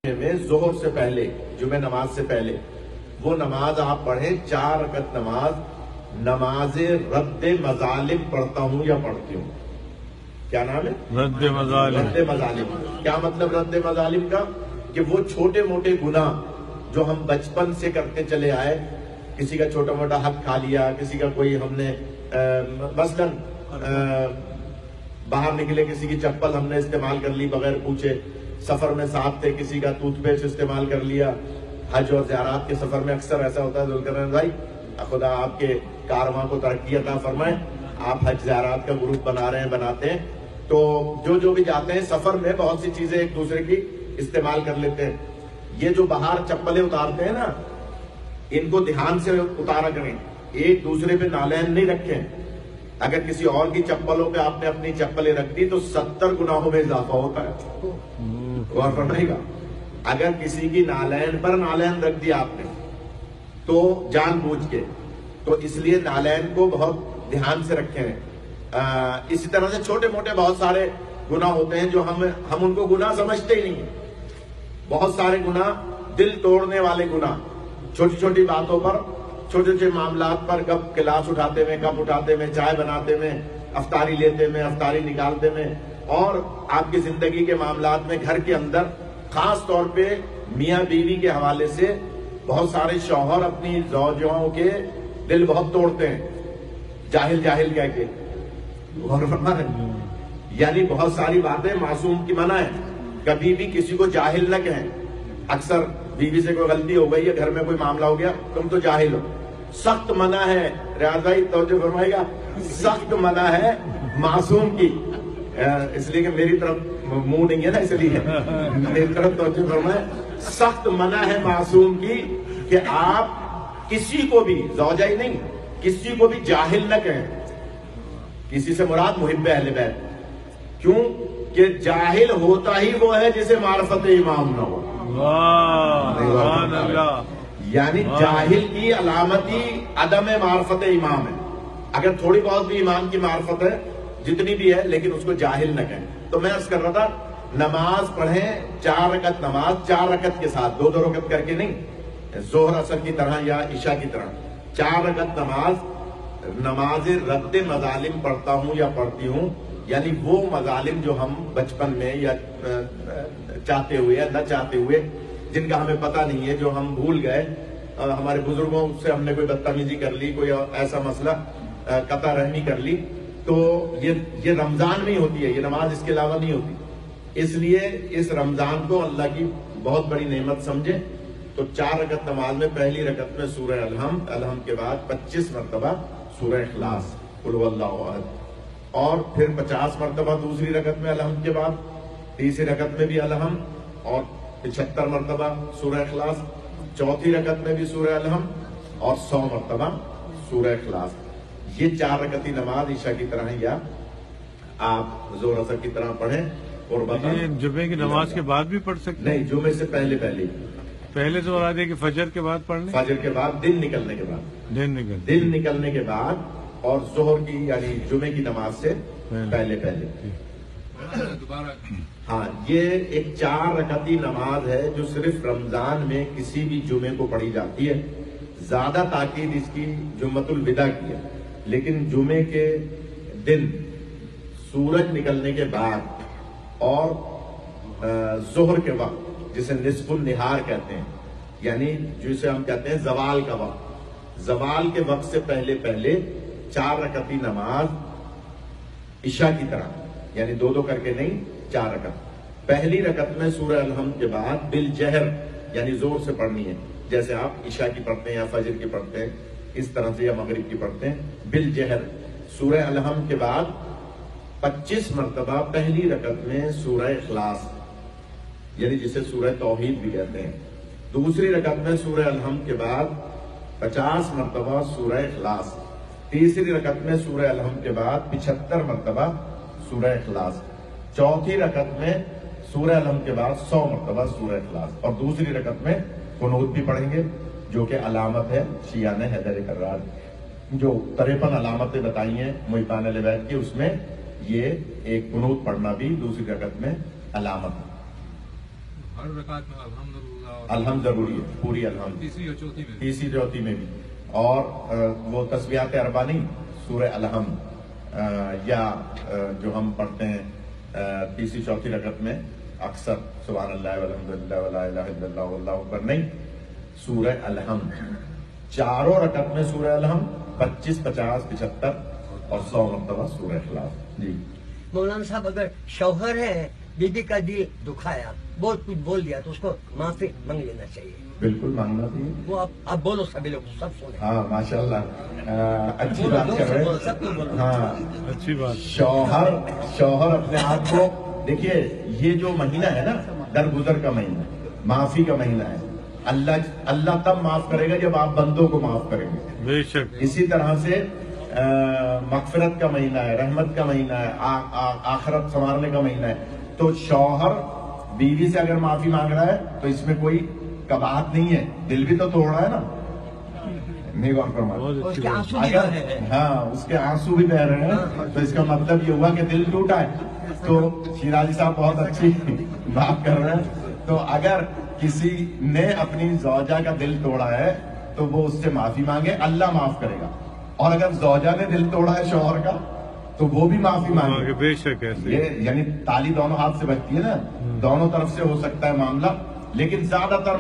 میں ظہر سے پہلے، جمعہ نماز سے پہلے وہ نماز آپ پڑھیں، 4 رکعت نماز، نماز رد مظالم پڑھتا ہوں یا پڑھتی ہوں۔ کیا نام ہے؟ رد مظالم۔ رد مظالم کیا مطلب رد مظالم کا؟ کہ وہ چھوٹے موٹے گناہ جو ہم بچپن سے کرتے چلے آئے، کسی کا چھوٹا موٹا حق کھا لیا، کسی کا کوئی ہم نے مثلا باہر نکلے کسی کی چپل ہم نے استعمال کر لی بغیر پوچھے، سفر میں ساتھ تھے کسی کا ٹوتھ پیسٹ استعمال کر لیا، حج اور زیارات کے سفر میں اکثر ایسا ہوتا ہے۔ ذوالقرنین بھائی خدا آپ کے کارواں کو ترقی عطا فرمائے، آپ حج زیارات کا گروپ بنا رہے ہیں، بناتے ہیں، تو جو بھی جاتے ہیں سفر میں بہت سی چیزیں ایک دوسرے کی استعمال کر لیتے ہیں۔ یہ جو باہر چپلیں اتارتے ہیں نا، ان کو دھیان سے اتارا کریں، ایک دوسرے پہ نالین نہیں رکھیں۔ اگر کسی اور کی چپلوں پہ آپ نے اپنی چپلیں رکھ دی تو 70 گناہوں میں اضافہ ہوتا ہے۔ غور فرمائے گا، اگر کسی کی نالین پر نالین رکھ دیا آپ نے تو جان بوجھ کے، تو اس لیے نالین کو بہت دھیان سے رکھیں۔ اسی طرح سے چھوٹے موٹے بہت سارے گناہ ہوتے ہیں جو ہم ان کو گناہ سمجھتے ہی نہیں ہیں۔ بہت سارے گناہ، دل توڑنے والے گناہ، چھوٹی چھوٹی باتوں پر، چھوٹے چھوٹے معاملات پر، کب گلاس اٹھاتے میں، کپ اٹھاتے میں، چائے بناتے میں، افطاری لیتے میں، افطاری نکالتے میں، اور آپ کی زندگی کے معاملات میں، گھر کے اندر خاص طور پہ میاں بیوی کے حوالے سے بہت سارے شوہر اپنی زوجوں کے دل بہت توڑتے ہیں، جاہل جاہل کہہ کے۔ غور فرما رہے ہیں؟ یعنی بہت ساری باتیں معصوم کی منع ہے، کبھی بھی کسی کو جاہل نہ کہیں۔ اکثر بیوی سے کوئی غلطی ہو گئی ہے، گھر میں کوئی معاملہ ہو گیا، تم تو جاہل ہو، سخت منع ہے۔ ریاض بھائی توجہ فرمائے گا، سخت منع ہے معصوم کی، اس لیے کہ میری طرف منہ نہیں ہے نا، اس لیے میری طرف توجہ فرمائے، سخت منع ہے معصوم کی کہ آپ کسی کو بھی، زوجہ ہی نہیں، کسی کو بھی جاہل نہ کہیں۔ کسی سے مراد محب اہل بیت، کیوں کہ جاہل ہوتا ہی وہ ہے جسے معرفت امام نہ ہو۔ سبحان اللہ۔ یعنی جاہل کی علامتی عدم معرفت امام ہے۔ اگر تھوڑی بہت بھی امام کی معرفت ہے، جتنی بھی ہے، لیکن اس کو جاہل نہ کہیں۔ تو میں عرض کر رہا تھا، نماز پڑھیں، 4 رکعت نماز، 4 رکعت کے ساتھ، 2 رکعت کر کے نہیں، ظہر اثر کی طرح یا عشاء کی طرح 4 رکعت نماز، نماز رد مظالم پڑھتا ہوں یا پڑھتی ہوں، یعنی وہ مظالم جو ہم بچپن میں یا چاہتے ہوئے یا نہ چاہتے ہوئے، جن کا ہمیں پتہ نہیں ہے، جو ہم بھول گئے، ہمارے بزرگوں سے ہم نے کوئی بدتمیزی کر لی، کوئی ایسا مسئلہ قطع رحمی کر لی، تو یہ رمضان میں ہی ہوتی ہے، یہ نماز اس کے علاوہ نہیں ہوتی۔ اس لیے اس رمضان کو اللہ کی بہت بڑی نعمت سمجھے۔ تو 4 رکعت نماز میں پہلی رکعت میں سورہ الحم کے بعد 25 مرتبہ سورہ اخلاص، قل هو اللہ احد، اور پھر 50 مرتبہ دوسری رکعت میں الحم کے بعد، تیسری رکعت میں بھی الحم، اور 75 مرتبہ سورہ اخلاص، چوتھی رکعت میں بھی سورہ الحم، اور 100 مرتبہ سورہ اخلاص۔ یہ 4 رکعتی نماز عشاء کی طرح ہے، یا آپ ظہر اثر کی طرح پڑھیں۔ اور یہ جمعے کی نماز کے بعد بھی پڑھ سکتے ہیں؟ نہیں، جمعے سے پہلے پہلے تو مراد ہے کہ فجر کے بعد پڑھ لیں؟ فجر کے بعد، دن نکلنے کے بعد، دن نکلنے کے بعد، اور ظہر کی یعنی جمعے کی نماز سے پہلے۔ ہاں، یہ ایک 4 رکعتی نماز ہے جو صرف رمضان میں کسی بھی جمعے کو پڑھی جاتی ہے۔ زیادہ تاکید اس کی جمعۃ الوداع کی ہے، لیکن جمعے کے دن سورج نکلنے کے بعد اور ظہر کے وقت، جسے نصف النہار کہتے ہیں، یعنی جسے ہم کہتے ہیں زوال کا وقت، زوال کے وقت سے پہلے 4 رکعتی نماز عشاء کی طرح، یعنی 2 کر کے نہیں، 4 رکعت۔ پہلی رکعت میں سورہ الحم کے بعد بالجہر، یعنی زور سے پڑھنی ہے، جیسے آپ عشاء کی پڑھتے ہیں یا فجر کی پڑھتے ہیں، اس طرح سے، یا مغرب کی پڑھتے ہیں، بالجہر۔ سورہ الحم کے بعد 25 مرتبہ پہلی رکعت میں سورہ اخلاص، یعنی جسے سورہ توحید بھی کہتے ہیں۔ دوسری رکعت میں سورہ الحم کے بعد 50 مرتبہ سورہ اخلاص۔ تیسری رکعت میں سورہ الحم کے بعد 75 مرتبہ سورہ اخلاص۔ چوتھی رکعت میں سورہ الحم کے بعد 100 مرتبہ سورہ اخلاص، اور دوسری رکعت میں قنوت بھی پڑھیں گے، جو کہ علامت ہے شیعہ نے حیدر کرار، جو 53 علامتیں بتائی ہیں محبان اہل بیت کی، اس میں یہ ایک قنوت پڑھنا بھی دوسری رکعت میں علامت ہے۔ ہر رکعت میں الحمدللہ الحمد ضروری ہے، پوری الحمد، تیسری اور چوتھی میں تیسری چوتھی میں بھی، اور وہ تسبیحات اربع نہیں، سورہ الحمد یا جو ہم پڑھتے ہیں تیسری چوتھی رکعت میں اکثر سبحان اللہ والحمدللہ ولا الہ الا اللہ واللہ اکبر نہیں، سورہ الحمد چاروں رکعت میں سورہ الحمد 25 50 75 اور 100 مرتبہ سورہ اخلاص. جی مولانا صاحب اگر شوہر ہے بیوی کا دل دکھایا بہت کچھ بول دیا تو اس کو معافی مانگ لینا چاہیے. بالکل مانگنا چاہیے. وہ آپ بولو سبھی لوگ سب سنے. ہاں ماشاءاللہ اچھی بولو، بات دو کر سے رہے بولو، ہیں. سب کو بولو. ہاں اچھی بات. شوہر اپنے آپ کو دیکھیے، یہ جو مہینہ ہے نا درگزر کا مہینہ، معافی کا مہینہ ہے. اللہ تب معاف کرے گا جب آپ بندوں کو معاف کریں گے. بے شک. اسی طرح سے مغفرت کا مہینہ ہے، رحمت کا مہینہ ہے، آخرت سنوارنے کا مہینہ ہے. تو شوہر بیوی سے اگر معافی مانگ رہا ہے تو اس میں کوئی کباہت نہیں ہے، دل بھی تو توڑ رہا ہے نا. نہیں غور فرمائے. بہت اس اچھی کے بات. آنسو بھی اگر بہ رہے ہیں. ہاں اس کے آنسو بھی بہ رہے ہیں تو اس کا مطلب یہ ہوا کہ دل ٹوٹا ہے. تو شیرازی صاحب بہت اچھی بات کر رہے ہیں. تو اگر کسی نے اپنی زوجہ کا دل توڑا ہے تو وہ اس سے معافی مانگے، اللہ معاف کرے گا. اور اگر زوجہ نے دل توڑا ہے شوہر کا تو وہ بھی معافی مانگے. بے شک ایسے. یہ یعنی تالی دونوں ہاتھ سے بجتی ہے نا، دونوں طرف سے ہو سکتا ہے معاملہ، لیکن زیادہ تر